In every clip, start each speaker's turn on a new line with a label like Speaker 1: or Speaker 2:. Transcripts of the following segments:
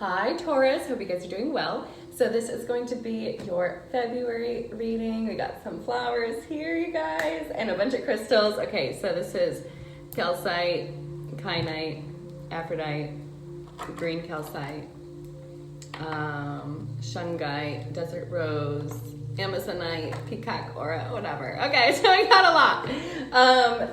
Speaker 1: Hi Taurus, hope you guys are doing well. So this is going to be your February reading. We got some flowers here, you guys, and a bunch of crystals. Okay, so this is calcite, kyanite, aphrodite, green calcite, shungite, desert rose, amazonite, peacock aura, whatever. Okay, so I got a lot.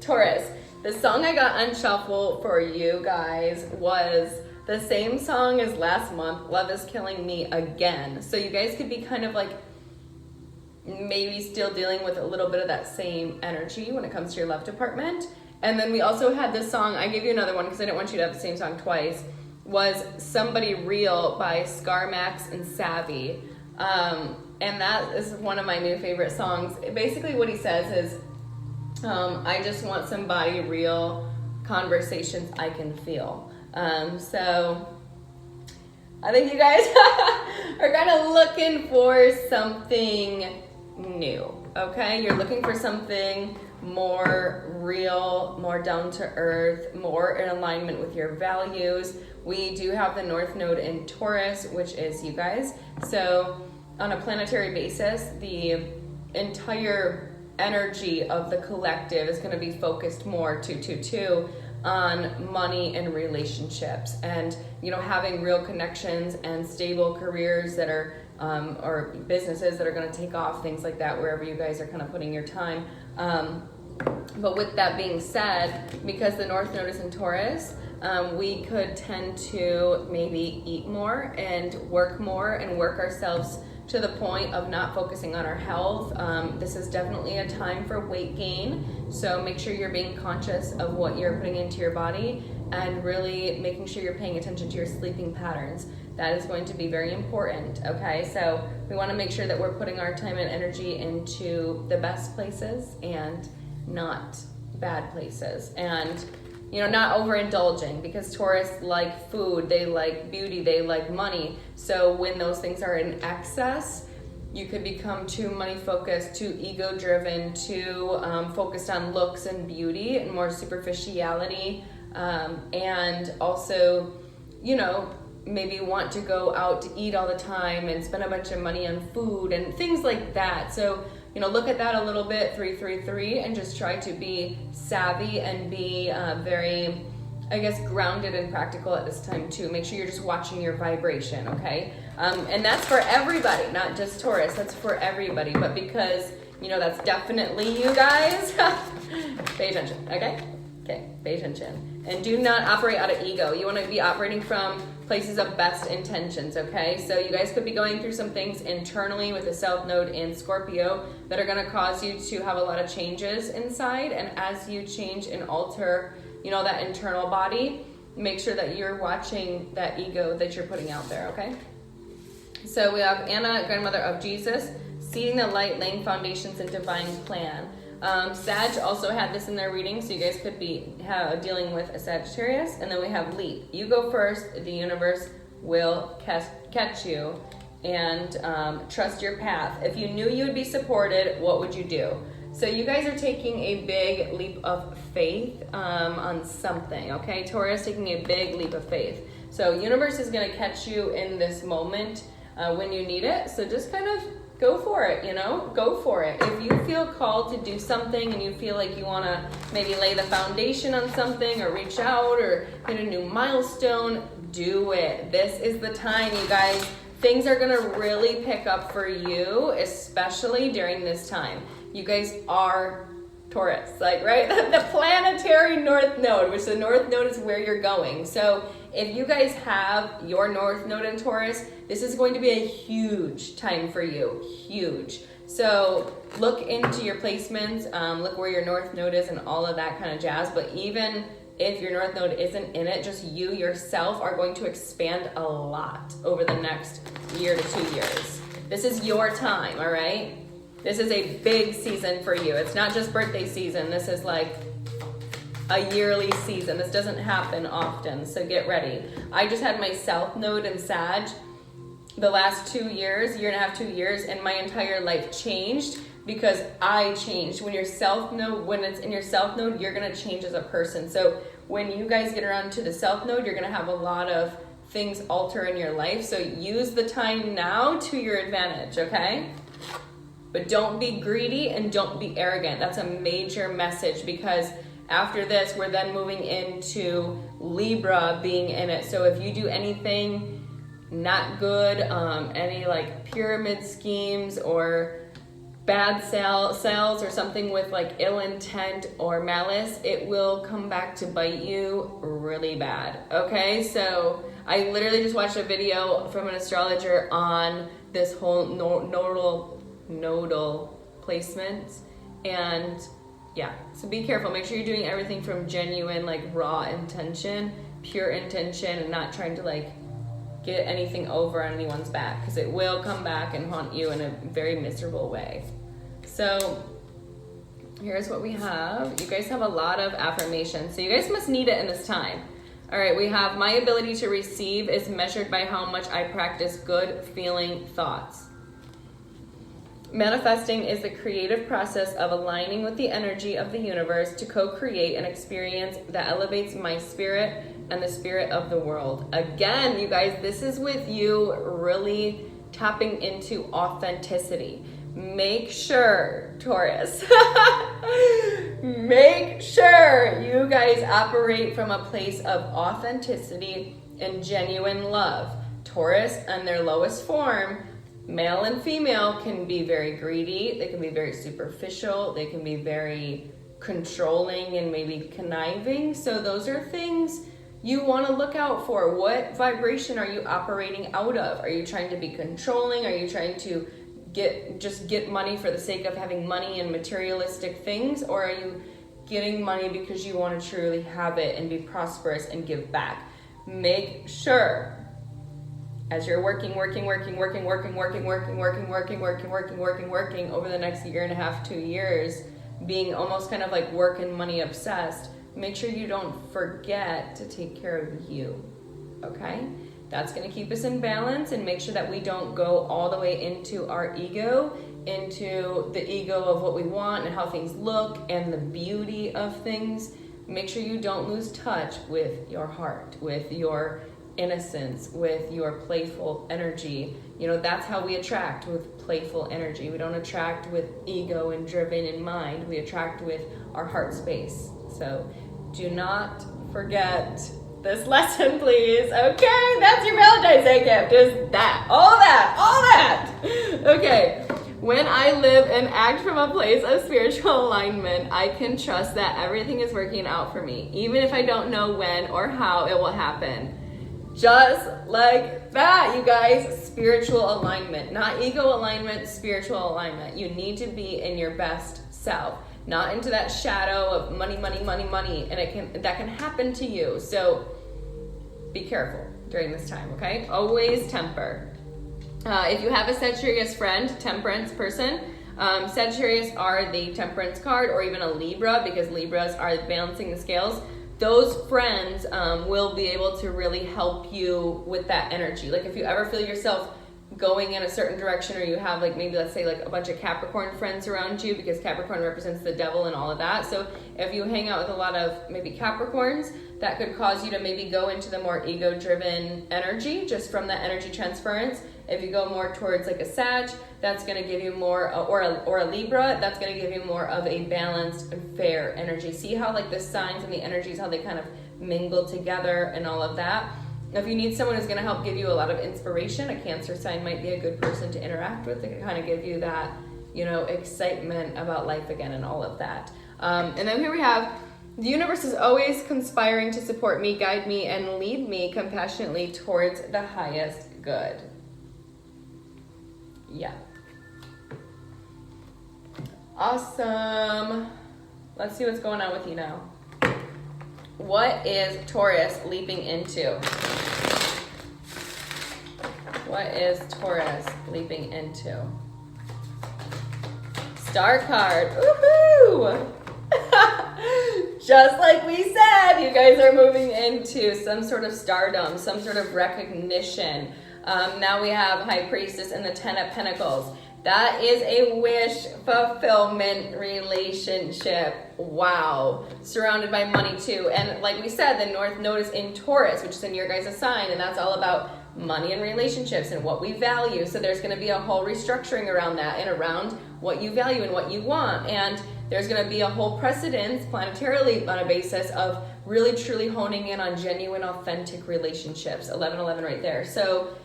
Speaker 1: Taurus, the song I got on shuffle for you guys was the same song as last month, Love is Killing Me Again. So you guys could be kind of like maybe still dealing with a little bit of that same energy when it comes to your love department. And then we also had this song, I gave you another one because I didn't want you to have the same song twice, was Somebody Real by Scarmax and Savvy. And that is one of my new favorite songs. Basically what he says is, I just want somebody real, conversations I can feel. So I think you guys are kind of looking for something new, okay? You're looking for something more real, more down to earth, more in alignment with your values. We do have the North Node in Taurus, which is you guys. So on a planetary basis, the entire energy of the collective is going to be focused more on money and relationships, and having real connections and stable careers that are or businesses that are going to take off, things like that, wherever you guys are kind of putting your time. But with that being said, because the North Node is in Taurus, we could tend to maybe eat more and work ourselves to the point of not focusing on our health. This is definitely a time for weight gain, so make sure you're being conscious of what you're putting into your body and really making sure you're paying attention to your sleeping patterns. That is going to be very important, okay? So we want to make sure that we're putting our time and energy into the best places and not bad places, and not overindulging, because Taurus like food, they like beauty, they like money. So when those things are in excess, you could become too money focused, too ego driven, too focused on looks and beauty and more superficiality, and also, maybe want to go out to eat all the time and spend a bunch of money on food and things like that. So look at that a little bit, 333, and just try to be savvy and be very, grounded and practical at this time too. Make sure you're just watching your vibration, okay? And that's for everybody, not just Taurus. That's for everybody. But because, that's definitely you guys, pay attention, okay? Okay, pay attention. And do not operate out of ego. You want to be operating from places of best intentions, okay? So you guys could be going through some things internally with the South Node in Scorpio that are going to cause you to have a lot of changes inside. And as you change and alter, that internal body, make sure that you're watching that ego that you're putting out there, okay? So we have Anna, grandmother of Jesus, seeing the light, laying foundations and divine plan. Sag also had this in their reading, so you guys could be dealing with a Sagittarius. And then we have Leap. You go first, the universe will catch you, and trust your path. If you knew you would be supported, what would you do? So you guys are taking a big leap of faith on something, okay? Taurus taking a big leap of faith. So universe is going to catch you in this moment when you need it. So just kind of go for it, go for it. If you feel called to do something and you feel like you want to maybe lay the foundation on something or reach out or hit a new milestone, do it. This is the time, you guys. Things are going to really pick up for you, especially during this time. You guys are Taurus, right? The planetary North Node, which the North Node is where you're going. So if you guys have your North Node in Taurus, this is going to be a huge time for you, huge. So look into your placements, look where your North Node is and all of that kind of jazz. But even if your North Node isn't in it, just you yourself are going to expand a lot over the next year to 2 years. This is your time, all right? This is a big season for you. It's not just birthday season. This is like a yearly season. This doesn't happen often, so get ready. I just had my South Node in Sag the last 2 years, year and a half, 2 years, and my entire life changed because I changed. When it's in your South Node, you're gonna change as a person. So when you guys get around to the South Node, you're gonna have a lot of things alter in your life. So use the time now to your advantage, okay? But don't be greedy and don't be arrogant. That's a major message, because after this, we're then moving into Libra being in it. So if you do anything not good, any like pyramid schemes or bad sales or something with like ill intent or malice, it will come back to bite you really bad. Okay, so I literally just watched a video from an astrologer on this whole nodal placement, and yeah, so be careful. Make sure you're doing everything from genuine, like raw intention, pure intention, and not trying to like get anything over on anyone's back, because it will come back and haunt you in a very miserable way. So here's what we have. You guys have a lot of affirmations, so you guys must need it in this time. All right, we have, my ability to receive is measured by how much I practice good feeling thoughts. Manifesting is the creative process of aligning with the energy of the universe to co-create an experience that elevates my spirit and the spirit of the world. Again, you guys, this is with you really tapping into authenticity. Make sure, Taurus, make sure you guys operate from a place of authenticity and genuine love. Taurus, in their lowest form, male and female, can be very greedy. They can be very superficial. They can be very controlling and maybe conniving. So those are things you want to look out for. What vibration are you operating out of? Are you trying to be controlling? Are you trying to get money for the sake of having money and materialistic things? Or are you getting money because you want to truly have it and be prosperous and give back? Make sure, as you're working over the next year and a half, 2 years, being almost kind of like work and money obsessed, make sure you don't forget to take care of you, okay? That's gonna keep us in balance, and make sure that we don't go all the way into our ego, into the ego of what we want and how things look and the beauty of things. Make sure you don't lose touch with your heart, with your innocence, with your playful energy. You know, that's how we attract, with playful energy. We don't attract with ego and driven in mind. We attract with our heart space. So do not forget this lesson, please. Okay, that's your Valentine's Day gift, is that. All that. Okay. When I live and act from a place of spiritual alignment, I can trust that everything is working out for me, even if I don't know when or how it will happen. Just like that, you guys. Spiritual alignment, not ego alignment, spiritual alignment. You need to be in your best self, not into that shadow of money, and that can happen to you. So be careful during this time, okay? Always temper. If you have a Sagittarius friend, temperance person, Sagittarius are the temperance card, or even a Libra, because Libras are balancing the scales. Those friends will be able to really help you with that energy. Like if you ever feel yourself going in a certain direction, or you have like maybe, let's say, like a bunch of Capricorn friends around you, because Capricorn represents the devil and all of that. So if you hang out with a lot of maybe Capricorns, that could cause you to maybe go into the more ego-driven energy, just from that energy transference. If you go more towards like a Sag, that's going to give you more, or a Libra, that's going to give you more of a balanced and fair energy. See how like the signs and the energies, how they kind of mingle together and all of that. If you need someone who's going to help give you a lot of inspiration, a Cancer sign might be a good person to interact with, to kind of give you that, you know, excitement about life again and all of that. And then here we have, the universe is always conspiring to support me, guide me, and lead me compassionately towards the highest good. Yeah. Awesome. Let's see what's going on with you now. What is Taurus leaping into? What is Taurus leaping into? Star card. Woohoo! Just like we said, you guys are moving into some sort of stardom, some sort of recognition. Now we have High Priestess and the Ten of Pentacles. That is a wish fulfillment relationship. Wow. Surrounded by money too. And like we said, the North Node is in Taurus, which is in your guys' sign, and that's all about money and relationships and what we value. So there's going to be a whole restructuring around that and around what you value and what you want. And there's going to be a whole precedence planetarily on a basis of really truly honing in on genuine, authentic relationships. 1111 right there. So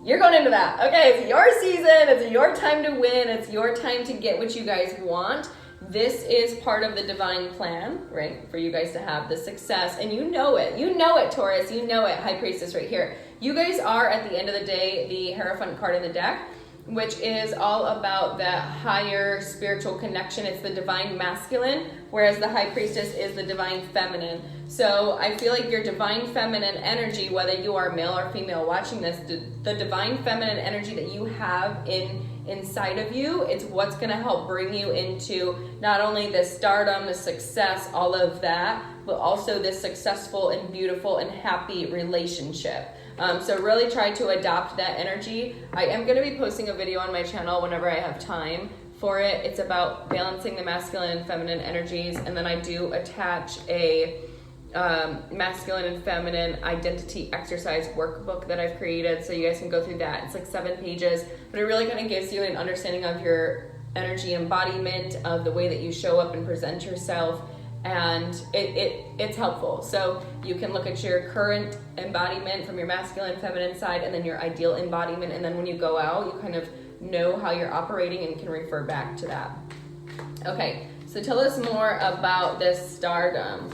Speaker 1: you're going into that. Okay, it's your season. It's your time to win. It's your time to get what you guys want. This is part of the divine plan, right? For you guys to have the success. And you know it. You know it, Taurus. You know it, High Priestess right here. You guys are, at the end of the day, the Hierophant card in the deck, which is all about that higher spiritual connection. It's the divine masculine, whereas the High Priestess is the divine feminine. So I feel like your divine feminine energy, whether you are male or female watching this, the divine feminine energy that you have inside of you, it's what's going to help bring you into not only the stardom, the success, all of that, but also this successful and beautiful and happy relationship. So really try to adopt that energy. I am going to be posting a video on my channel whenever I have time for it. It's about balancing the masculine and feminine energies, and then I do attach a masculine and feminine identity exercise workbook that I've created, so you guys can go through that. It's like 7 pages, but it really kind of gives you an understanding of your energy embodiment, of the way that you show up and present yourself, and it's helpful. So you can look at your current embodiment from your masculine and feminine side, and then your ideal embodiment, and then when you go out, you kind of know how you're operating and can refer back to that. Okay, so tell us more about this stardom.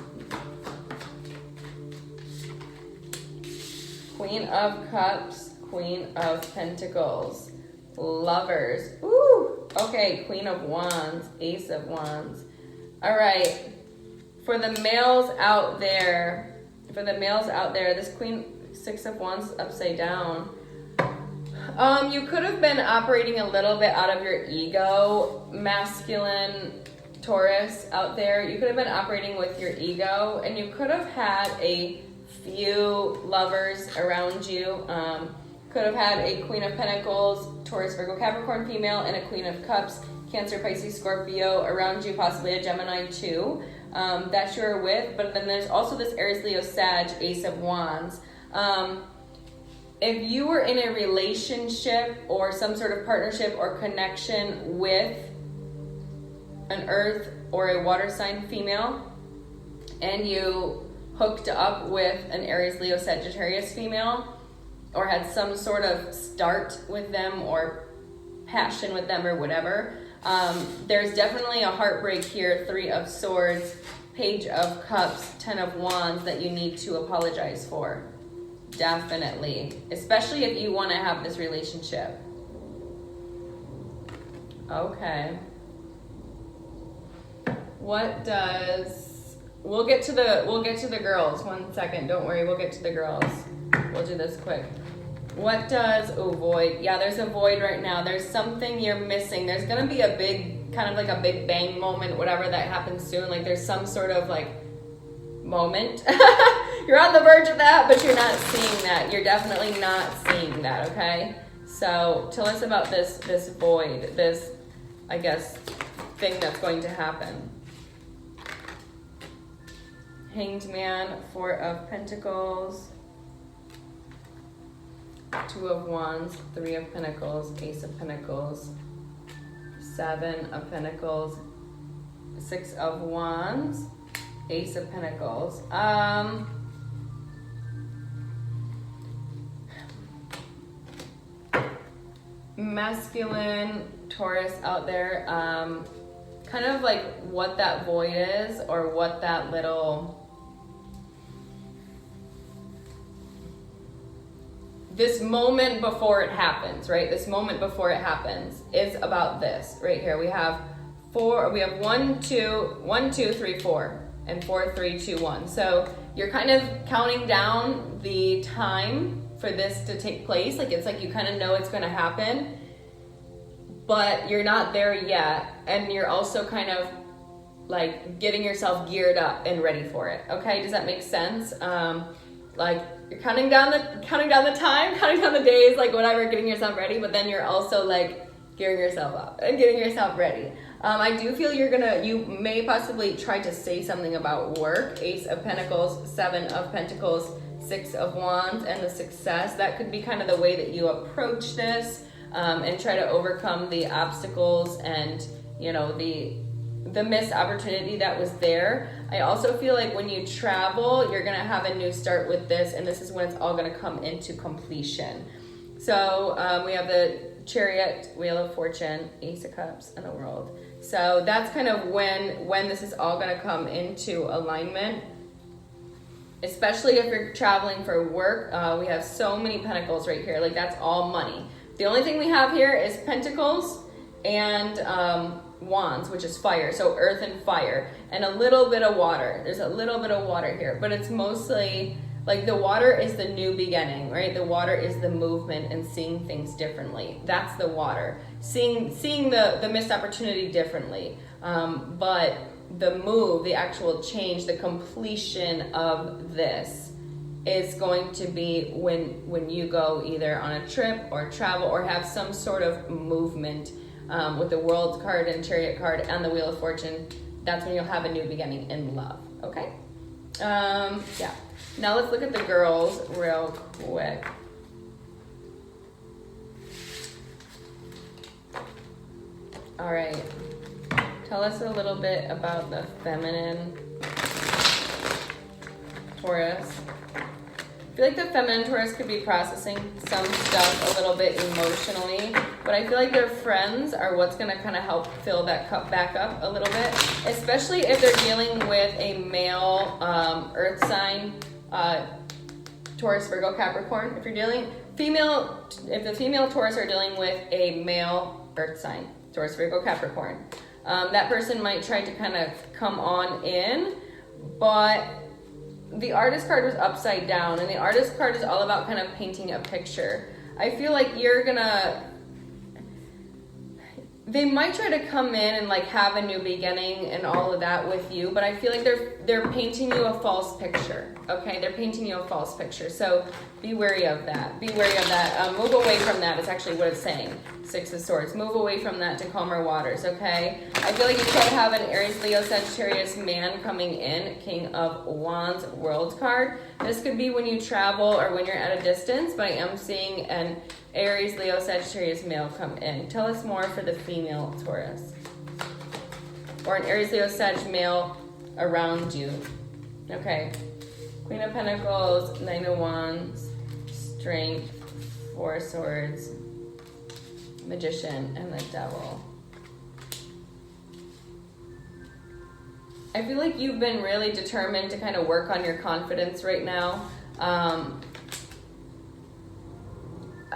Speaker 1: Queen of Cups, Queen of Pentacles, Lovers. Ooh, okay, Queen of Wands, Ace of Wands. All right, for the males out there, this Queen, 6 of Wands upside down. You could have been operating a little bit out of your ego, masculine Taurus out there. You could have been operating with your ego, and you could have had a few lovers around you. Could have had a Queen of Pentacles, Taurus, Virgo, Capricorn female, and a Queen of Cups, Cancer, Pisces, Scorpio around you, possibly a Gemini too, that you're with. But then there's also this Aries, Leo, Sag, Ace of Wands. If you were in a relationship or some sort of partnership or connection with an earth or a water sign female, and you hooked up with an Aries, Leo, Sagittarius female, or had some sort of start with them or passion with them or whatever, there's definitely a heartbreak here. 3 of Swords, Page of Cups, 10 of Wands that you need to apologize for. Definitely. Especially if you want to have this relationship. Okay. What does... We'll get to the girls. 1 second. Don't worry. We'll get to the girls. We'll do this quick. What does... Oh, void. Yeah, there's a void right now. There's something you're missing. There's going to be a big... kind of like a big bang moment, whatever that happens soon. Like there's some sort of like moment. You're on the verge of that, but you're not seeing that. You're definitely not seeing that, okay? So tell us about this void, this, I guess, thing that's going to happen. Hanged Man, 4 of Pentacles, 2 of Wands, 3 of Pentacles, Ace of Pentacles, 7 of Pentacles, 6 of Wands, Ace of Pentacles. Masculine Taurus out there, kind of like what that void is, or what that little... This moment before it happens, right? This moment before it happens is about this right here. We have 4, we have 1, 2, 3, 4, and 4, 3, 2, 1. So you're kind of counting down the time for this to take place. Like it's like you kind of know it's going to happen, but you're not there yet. And you're also kind of like getting yourself geared up and ready for it. Okay, does that make sense? Like you're counting down the time, counting down the days, like whatever, getting yourself ready, but then you're also like gearing yourself up and getting yourself ready. I do feel you may possibly try to say something about work. Ace of Pentacles, Seven of Pentacles, Six of Wands, and the success. That could be kind of the way that you approach this, and try to overcome the obstacles and, you know, the missed opportunity that was there. I also feel like when you travel, you're going to have a new start with this, and this is when it's all going to come into completion. So we have the Chariot, Wheel of Fortune, Ace of Cups, and the World. So that's kind of when this is all going to come into alignment, especially if you're traveling for work. We have so many pentacles right here. Like, that's all money. The only thing we have here is pentacles and wands, which is fire. So earth and fire, and a little bit of water. There's a little bit of water here, but it's mostly like the water is the new beginning, right? The water is the movement and seeing things differently. That's the water. Seeing the missed opportunity differently. But the move, the actual change, the completion of this is going to be when you go either on a trip or travel or have some sort of movement, with the World card and Chariot card and the Wheel of Fortune. That's when you'll have a new beginning in love. Okay? Yeah. Now let's look at the girls real quick. All right. Tell us a little bit about the feminine Taurus. I feel like the feminine Taurus could be processing some stuff a little bit emotionally, but I feel like their friends are what's going to kind of help fill that cup back up a little bit, especially if they're dealing with a male earth sign, Taurus, Virgo, Capricorn. If the female Taurus are dealing with a male earth sign, Taurus, Virgo, Capricorn, that person might try to kind of come on in, but the Artist card was upside down, and the Artist card is all about kind of painting a picture. I feel like they might try to come in and like have a new beginning and all of that with you, but I feel like they're painting you a false picture. Okay, they're painting you a false picture. So be wary of that. Be wary of that. Move away from that. It's actually what it's saying. Six of Swords. Move away from that to calmer waters. Okay. I feel like you could have an Aries, Leo, Sagittarius man coming in. King of Wands, World card. This could be when you travel or when you're at a distance, but I am seeing an Aries, Leo, Sagittarius male come in. Tell us more for the female Taurus. Or an Aries, Leo, Sag male around you. Okay. Queen of Pentacles, Nine of Wands, Strength, Four of Swords, Magician, and the Devil. I feel like you've been really determined to kind of work on your confidence right now.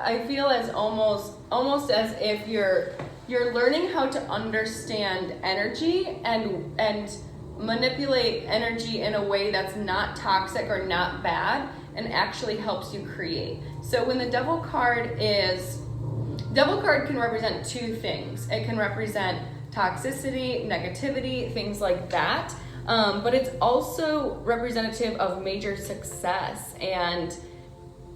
Speaker 1: I feel as almost as if you're learning how to understand energy and manipulate energy in a way that's not toxic or not bad and actually helps you create. So when the Devil card can represent two things. It can represent toxicity, negativity, things like that. But it's also representative of major success and,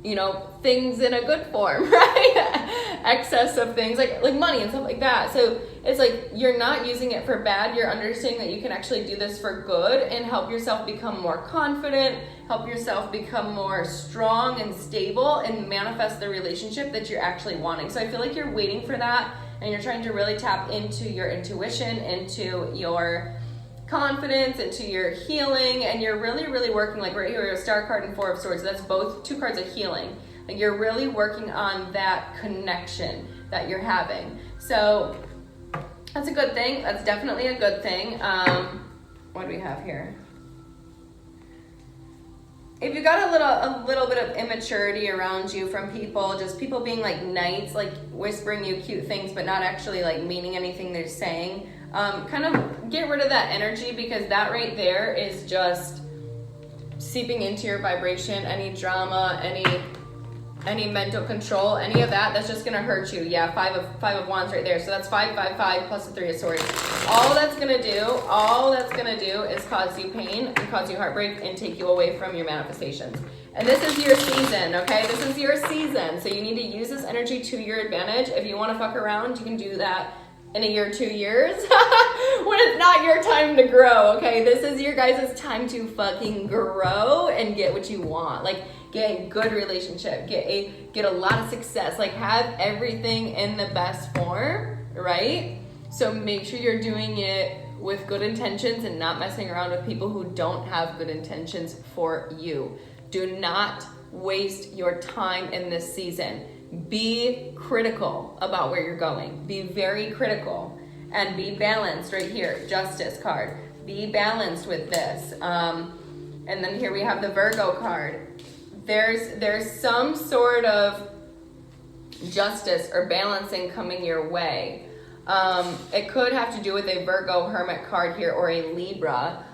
Speaker 1: you know, things in a good form, right? Excess of things like money and stuff like that. So it's like you're not using it for bad. You're understanding that you can actually do this for good and help yourself become more confident, help yourself become more strong and stable and manifest the relationship that you're actually wanting. So I feel like you're waiting for that and you're trying to really tap into your intuition, into your confidence, into your healing, and you're really, really working, like right here, a Star card and Four of Swords. That's both two cards of healing. Like you're really working on that connection that you're having. So that's a good thing. That's definitely a good thing. What do we have here? If you got a little bit of immaturity around you from people, just people being like nice, like whispering you cute things, but not actually like meaning anything they're saying, kind of get rid of that energy, because that right there is just seeping into your vibration. Any drama, any mental control, any of that, that's just gonna hurt you. Yeah, five of wands right there. So that's 5, 5, 5 plus the 3 of swords. All that's gonna do is cause you pain and cause you heartbreak and take you away from your manifestations. And this is your season, okay? This is your season. So you need to use this energy to your advantage. If you wanna fuck around, you can do that in a year, 2 years, when it's not your time to grow, okay? This is your guys' time to fucking grow and get what you want. Like, get a good relationship, get a lot of success, like have everything in the best form, right? So make sure you're doing it with good intentions and not messing around with people who don't have good intentions for you. Do not waste your time in this season. Be critical about where you're going. Be very critical and be balanced right here. Justice card. Be balanced with this. And then here we have the Virgo card. There's some sort of justice or balancing coming your way. It could have to do with a Virgo Hermit card here or a Libra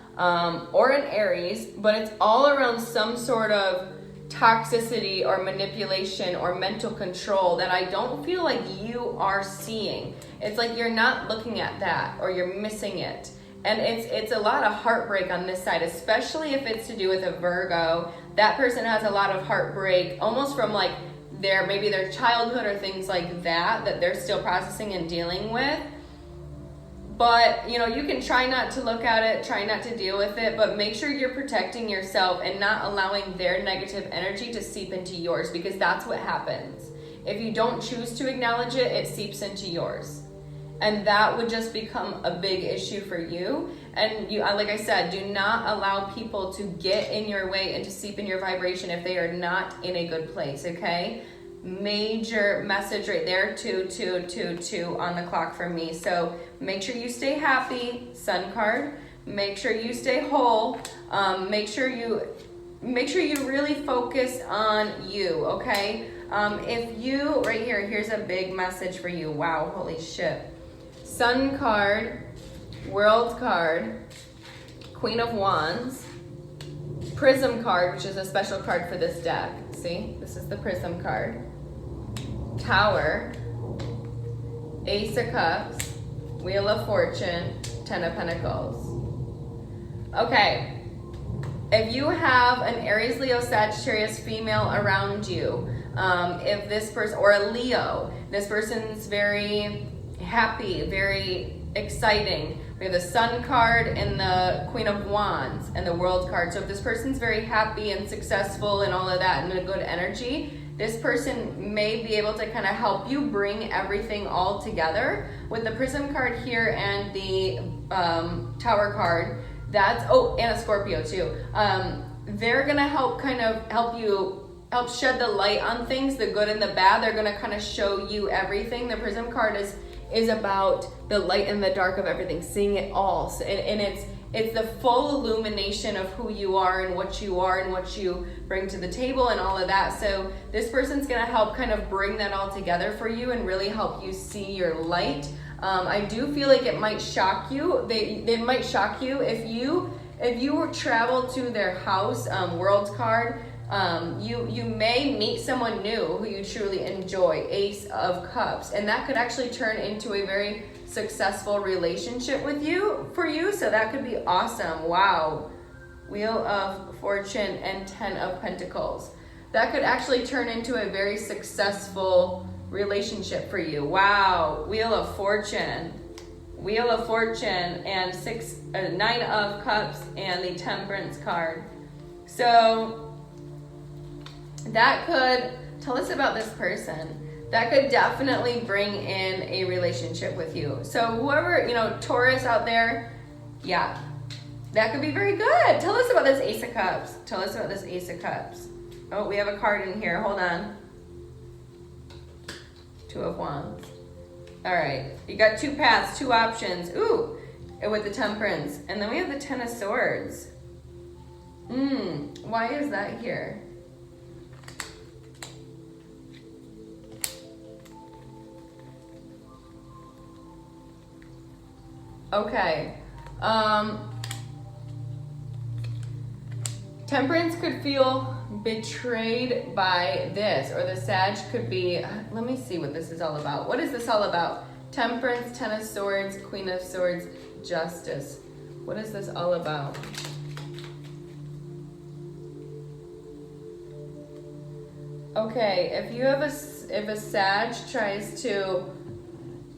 Speaker 1: or an Aries, but it's all around some sort of toxicity or manipulation or mental control that I don't feel like you are seeing. It's like you're not looking at that or you're missing it. And it's a lot of heartbreak on this side, especially if it's to do with a Virgo. That person has a lot of heartbreak almost from like maybe their childhood or things like that they're still processing and dealing with. But, you know, you can try not to look at it, try not to deal with it, but make sure you're protecting yourself and not allowing their negative energy to seep into yours, because that's what happens. If you don't choose to acknowledge it, it seeps into yours. And that would just become a big issue for you. And you, like I said, do not allow people to get in your way and to seep in your vibration if they are not in a good place, okay? Major message right there, 2, 2, 2, 2 on the clock for me. So make sure you stay happy, Sun card. Make sure you stay whole. Make sure you really focus on you, okay? If you, right here, here's a big message for you. Wow, holy shit. Sun card, World card, Queen of Wands, Prism card, which is a special card for this deck. See, this is the Prism card. Tower, Ace of Cups, Wheel of Fortune, 10 of Pentacles. Okay, if you have an Aries, Leo, Sagittarius female around you, if this person, or a Leo, this person's very happy, very exciting. We have the Sun card and the Queen of Wands and the World card. So if this person's very happy and successful and all of that and a good energy, this person may be able to kind of help you bring everything all together. With the Prism card here and the Tower card, that's, oh, and a Scorpio too. They're gonna help shed the light on things, the good and the bad. They're gonna kind of show you everything. The Prism card is about the light and the dark of everything, seeing it all. So, and it's the full illumination of who you are and what you bring to the table and all of that. So this person's gonna help kind of bring that all together for you and really help you see your light. I do feel like it might shock you. They might shock you if you travel to their house, World card. You may meet someone new who you truly enjoy, Ace of Cups, and that could actually turn into a very successful relationship for you. So that could be awesome. Wow. Wheel of Fortune and 10 of Pentacles. That could actually turn into a very successful relationship for you. Wow. Wheel of Fortune and 9 of Cups and the Temperance card. So that could tell us about this person. That could definitely bring in a relationship with you. So whoever, Taurus out there, yeah, that could be very good. Tell us about this Ace of Cups. Oh, we have a card in here. Hold on. 2 of Wands. All right. You got 2 paths, 2 options. Ooh, and with the Temperance. And then we have the 10 of Swords. Why is that here? Okay. Temperance could feel betrayed by this, or the Sag could be, let me see what this is all about. What is this all about? Temperance, Ten of Swords, Queen of Swords, Justice. What is this all about? Okay, if a Sag tries to,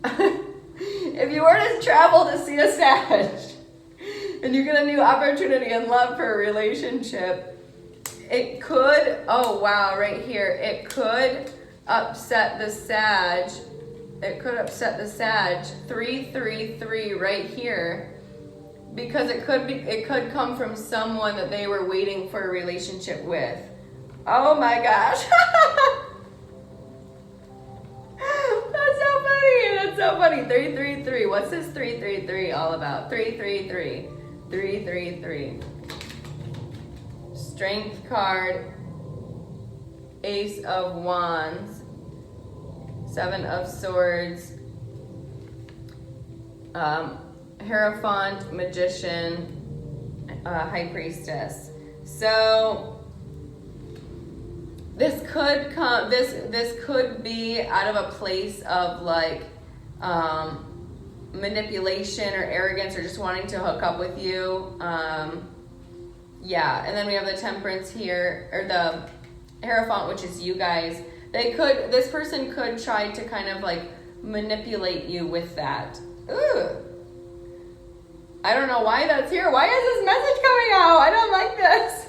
Speaker 1: if you were to travel to see a Sag and you get a new opportunity in love for a relationship, it could, oh wow, right here, it could upset the Sag. It could upset the Sag. 333 right here, because it could come from someone that they were waiting for a relationship with. Oh my gosh. That's so funny. That's so funny. 333. What's this 333 all about? 333. 333. Strength card. Ace of Wands. Seven of Swords. Hierophant, Magician, High Priestess. So this could come. This could be out of a place of like manipulation or arrogance, or just wanting to hook up with you. Yeah, and then we have the Temperance here, or the Hierophant, which is you guys. This person could try to kind of like manipulate you with that. Ooh. I don't know why that's here. Why is this message coming out? I don't like this.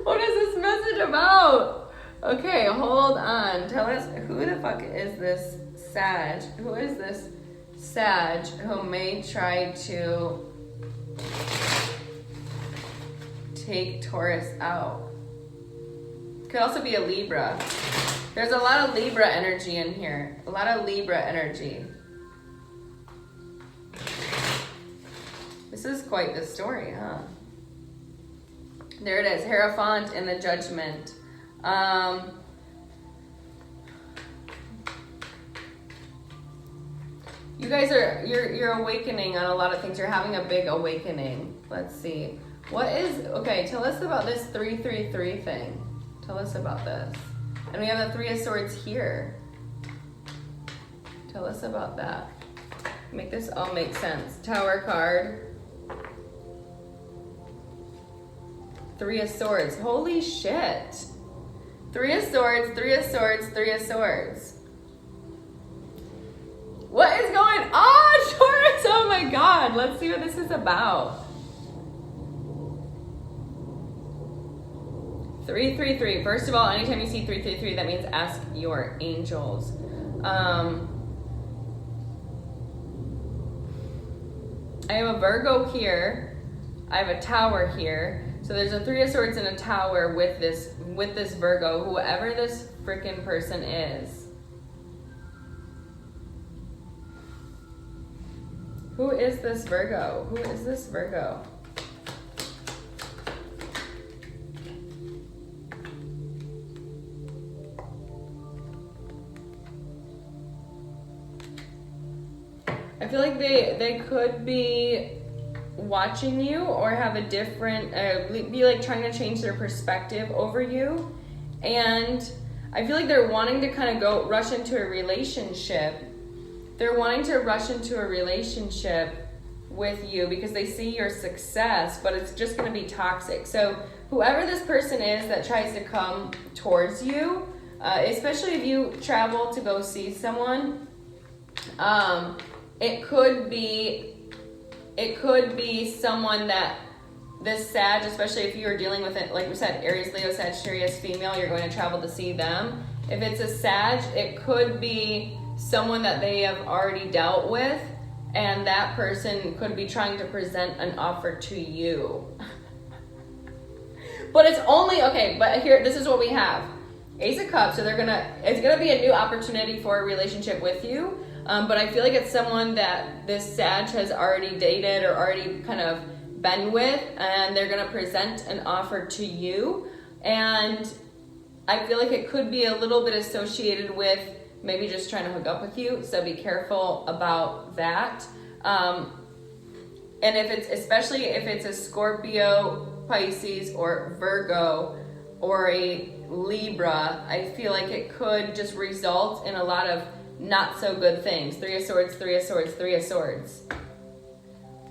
Speaker 1: What is this message about? Okay, hold on. Tell us, who the fuck is this Sag? Who is this Sag who may try to take Taurus out? Could also be a Libra. There's a lot of Libra energy in here. A lot of Libra energy. This is quite the story, huh? There it is, Hierophant in the Judgment. You guys you're awakening on a lot of things. You're having a big awakening. Let's see. Okay, tell us about this 333 thing. Tell us about this. And we have the Three of Swords here. Tell us about that. Make this all make sense. Tower card. Three of Swords. Holy shit. Three of Swords, Three of Swords, Three of Swords. What is going on, Taurus? Oh my God. Let's see what this is about. 333. First of all, anytime you see 333, that means ask your angels. I have a Virgo here. I have a Tower here. So there's a Three of Swords and a Tower with this Virgo, whoever this freaking person is. Who is this Virgo? Who is this Virgo? I feel like they could be watching you, or have a different, be like trying to change their perspective over you. And I feel like they're wanting to kind of rush into a relationship. They're wanting to rush into a relationship with you because they see your success, but it's just going to be toxic. So whoever this person is that tries to come towards you, especially if you travel to go see someone, it could be someone that this Sag, especially if you're dealing with it, like we said, Aries, Leo, Sagittarius, female, you're going to travel to see them. If it's a Sag, it could be someone that they have already dealt with, and that person could be trying to present an offer to you. But it's only, okay, but here, this is what we have. Ace of Cups, so it's gonna be a new opportunity for a relationship with you. But I feel like it's someone that this Sag has already dated or already kind of been with, and they're going to present an offer to you. And I feel like it could be a little bit associated with maybe just trying to hook up with you. So be careful about that. And especially if it's a Scorpio, Pisces, or Virgo, or a Libra, I feel like it could just result in a lot of not so good things. Three of Swords, Three of Swords, Three of Swords.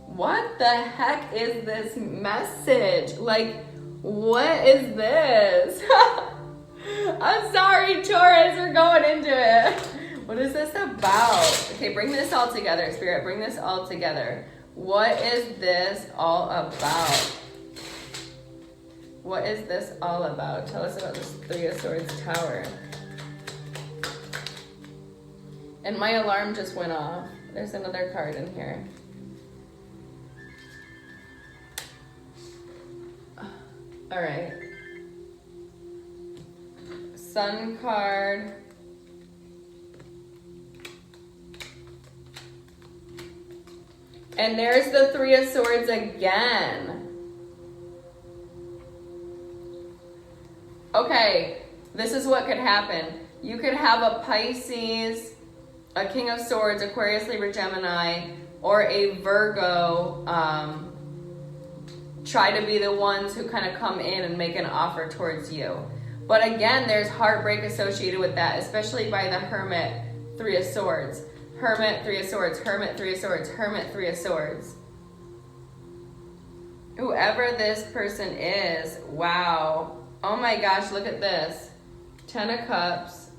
Speaker 1: What the heck is this message? Like, what is this? I'm sorry, Taurus, we're going into it. What is this about? Okay, bring this all together, Spirit. Bring this all together. What is this all about? What is this all about? Tell us about this Three of Swords Tower. And my alarm just went off. There's another card in here. All right. Sun card. And there's the Three of Swords again. Okay, this is what could happen. You could have a Pisces, a King of Swords, Aquarius, Libra, Gemini, or a Virgo try to be the ones who kind of come in and make an offer towards you. But again, there's heartbreak associated with that, especially by the Hermit, Three of Swords. Hermit, Three of Swords, Hermit, Three of Swords, Hermit, Three of Swords. Whoever this person is, wow. Oh my gosh, look at this. 10 of Cups,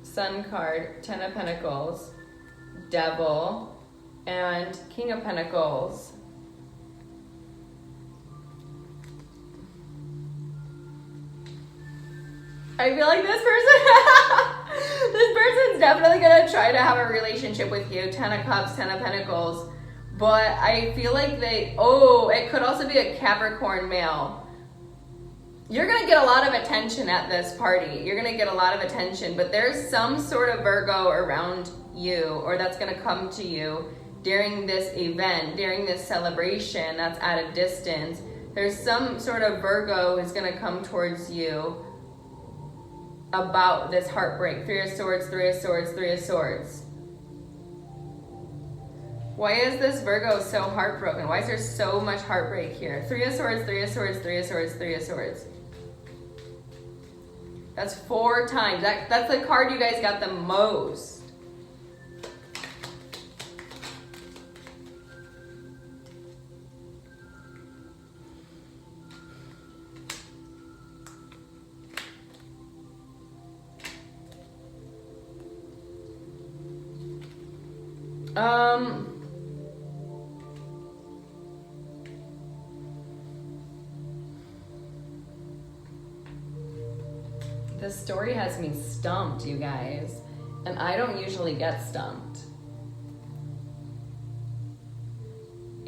Speaker 1: Sun card, 10 of Pentacles, Devil, and King of Pentacles. I feel like this person, this person's definitely gonna try to have a relationship with you. 10 of Cups, 10 of Pentacles. But I feel like it could also be a Capricorn male. You're gonna get a lot of attention at this party. You're gonna get a lot of attention, but there's some sort of Virgo around you, or that's gonna come to you during this event, during this celebration that's at a distance. There's some sort of Virgo who's gonna come towards you about this heartbreak. Three of Swords, Three of Swords, Three of Swords. Why is this Virgo so heartbroken? Why is there so much heartbreak here? Three of Swords, Three of Swords, Three of Swords, Three of Swords. That's 4 times. That's the card you guys got the most. This story has me stumped, you guys, and I don't usually get stumped.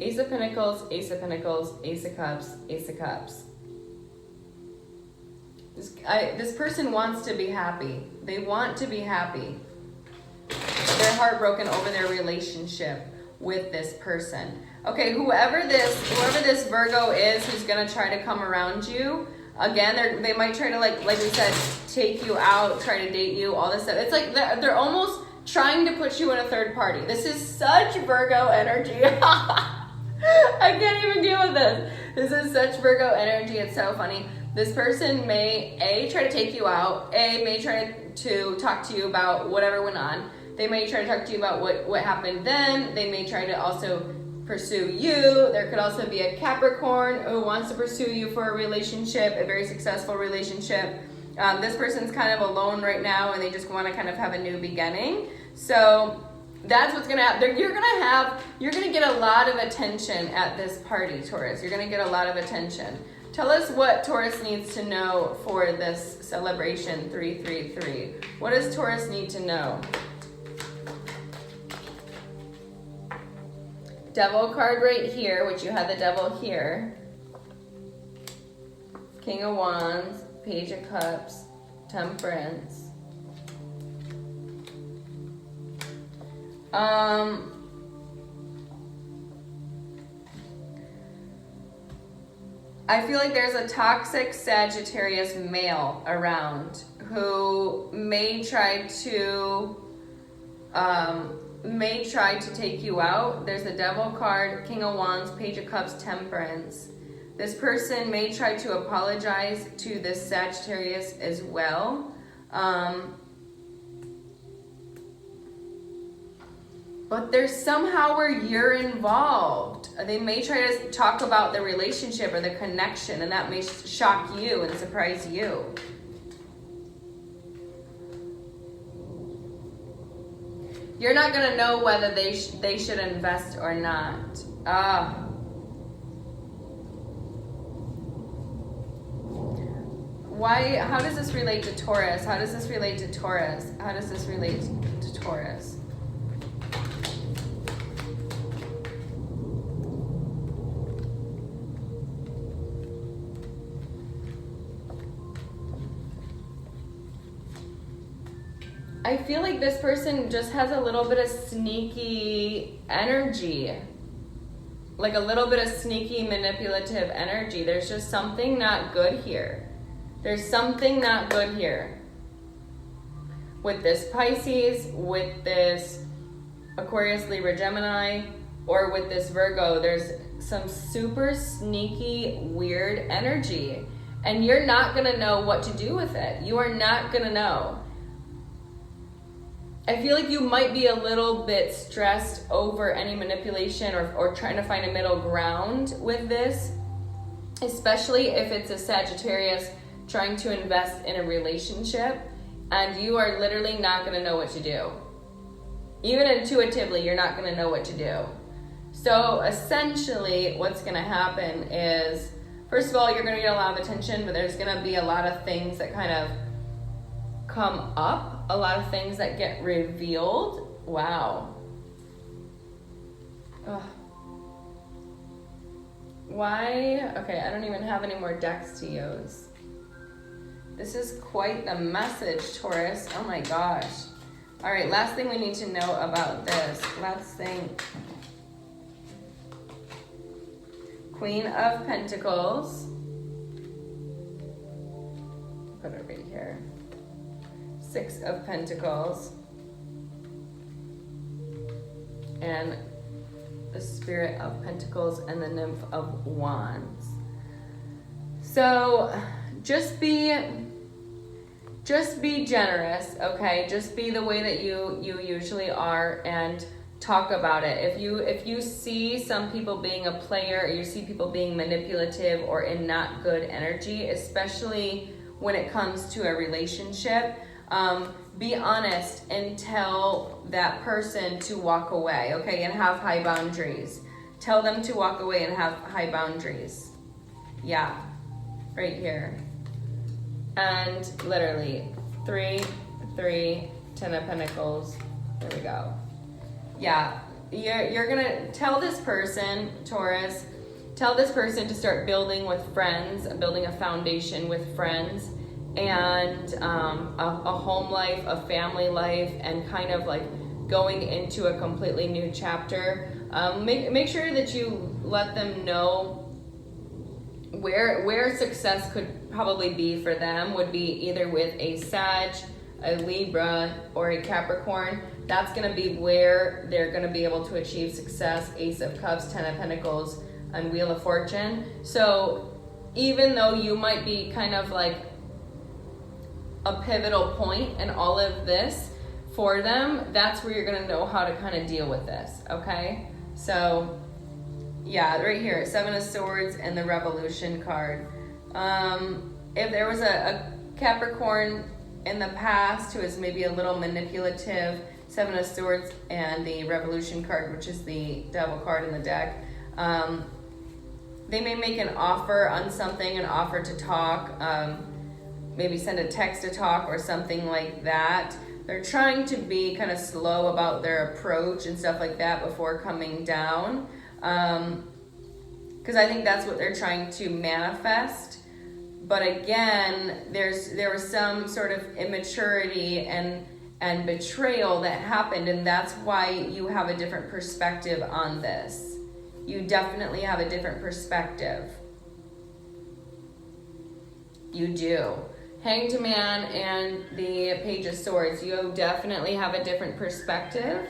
Speaker 1: Ace of Pentacles, Ace of Pentacles, Ace of Cups, Ace of Cups. This person wants to be happy. They want to be happy. They're heartbroken over their relationship with this person. Okay, whoever this Virgo is who's gonna try to come around you, again, they might try to, like we said, take you out, try to date you, all this stuff. It's like they're almost trying to put you in a third party. This is such Virgo energy. I can't even deal with this. This is such Virgo energy. It's so funny. This person may, A, try to take you out, may try to talk to you about whatever went on. They may try to talk to you about what happened then. They may try to also pursue you. There could also be a Capricorn who wants to pursue you for a relationship, a very successful relationship. This person's kind of alone right now and they just want to kind of have a new beginning. So that's what's gonna happen. You're gonna get a lot of attention at this party, Taurus. You're gonna get a lot of attention. Tell us what Taurus needs to know for this celebration 333. What does Taurus need to know? Devil card right here, which you had the Devil here. King of Wands, Page of Cups, Temperance. I feel like there's a toxic Sagittarius male around who may try to take you out. There's the Devil card, King of Wands, Page of Cups, Temperance. This person may try to apologize to this Sagittarius as well. But there's somehow where you're involved. They may try to talk about the relationship or the connection, and that may shock you and surprise you. You're not going to know whether they should invest or not. Why? How does this relate to Taurus? How does this relate to Taurus? How does this relate to Taurus? I feel like this person just has a little bit of sneaky energy. Like a little bit of sneaky manipulative energy. There's just something not good here. There's something not good here. With this Pisces, with this Aquarius, Libra, Gemini, or with this Virgo, there's some super sneaky, weird energy. And you're not gonna know what to do with it. You are not gonna know. I feel like you might be a little bit stressed over any manipulation or trying to find a middle ground with this, especially if it's a Sagittarius trying to invest in a relationship and you are literally not going to know what to do. Even intuitively, you're not going to know what to do. So essentially what's going to happen is, first of all, you're going to get a lot of attention, but there's going to be a lot of things that kind of come up, a lot of things that get revealed. Wow. Ugh. Why? Okay, I don't even have any more decks to use. This is quite the message, Taurus. Oh my gosh. All right, last thing we need to know about this. Last thing. Queen of Pentacles. Put it right here. Six of Pentacles. And the Spirit of Pentacles and the Nymph of Wands. So just be generous, okay? Just be the way that you usually are and talk about it. If you see some people being a player, or you see people being manipulative or in not good energy, especially when it comes to a relationship, be honest and tell that person to walk away, okay? And have high boundaries. Tell them to walk away and have high boundaries. Yeah, right here. And literally 3, 10 of Pentacles. There we go. Yeah, you're gonna tell this person, Taurus, tell this person to start building with friends, building a foundation with friends, and a home life, a family life, and kind of like going into a completely new chapter. Make sure that you let them know where success could probably be for them would be either with a Sag, a Libra, or a Capricorn. That's going to be where they're going to be able to achieve success. Ace of Cups, 10 of Pentacles, and Wheel of Fortune. So even though you might be kind of like a pivotal point in all of this for them, that's where you're going to know how to kind of deal with this, okay? So yeah, right here, 7 of Swords and the Revolution card. If there was a Capricorn in the past who is maybe a little manipulative, 7 of Swords and the Revolution card, which is the Devil card in the deck, they may make an offer on something, an offer to talk, maybe send a text to talk or something like that. They're trying to be kind of slow about their approach and stuff like that before coming down. Because I think that's what they're trying to manifest. But again, there was some sort of immaturity and betrayal that happened, and that's why you have a different perspective on this. You definitely have a different perspective. You do. Hanged Man and the Page of Swords, you definitely have a different perspective.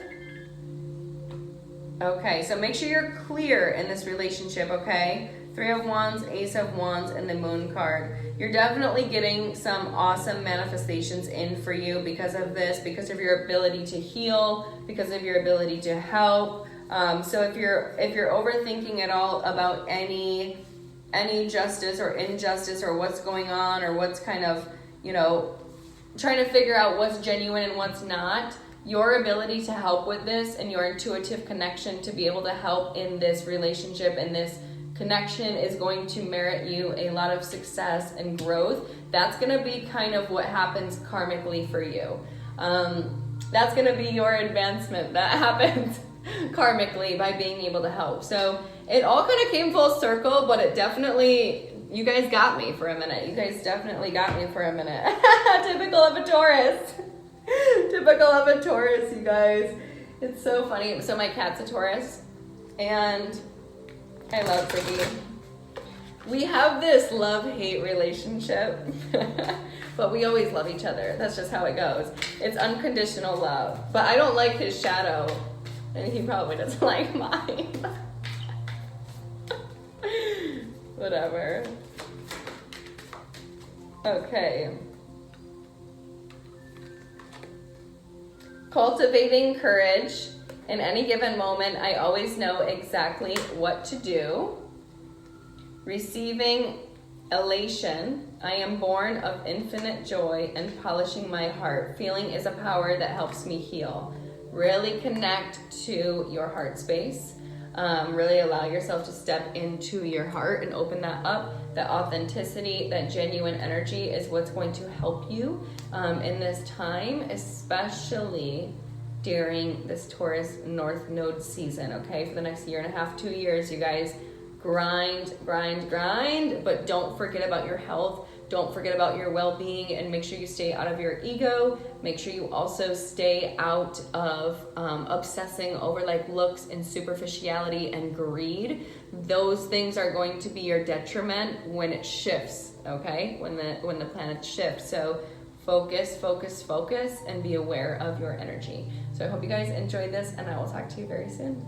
Speaker 1: Okay, so make sure you're clear in this relationship, okay? Three of Wands, Ace of Wands, and the Moon card. You're definitely getting some awesome manifestations in for you because of this, because of your ability to heal, because of your ability to help. So if you're overthinking at all about any justice or injustice or what's going on or what's kind of, trying to figure out what's genuine and what's not, your ability to help with this and your intuitive connection to be able to help in this relationship and this connection is going to merit you a lot of success and growth. That's going to be kind of what happens karmically for you. That's going to be your advancement that happens karmically by being able to help. So it all kind of came full circle, but it definitely, you guys got me for a minute. You guys definitely got me for a minute. Typical of a Taurus. Typical of a Taurus, you guys. It's so funny. So my cat's a Taurus, and I love Ziggy. We have this love-hate relationship, but we always love each other. That's just how it goes. It's unconditional love. But I don't like his shadow, and he probably doesn't like mine. Whatever. Okay. Cultivating courage. In any given moment, I always know exactly what to do. Receiving elation. I am born of infinite joy and polishing my heart. Feeling is a power that helps me heal. Really connect to your heart space. Really allow yourself to step into your heart and open that up. That authenticity, that genuine energy is what's going to help you in this time, especially during this Taurus North Node season, okay? For the next 1.5 to 2 years, you guys grind, but don't forget about your health. Don't forget about your well-being, and make sure you stay out of your ego. Make sure you also stay out of obsessing over like looks and superficiality and greed. Those things are going to be your detriment when it shifts, okay? When the planet shifts. So focus, and be aware of your energy. So I hope you guys enjoyed this, and I will talk to you very soon.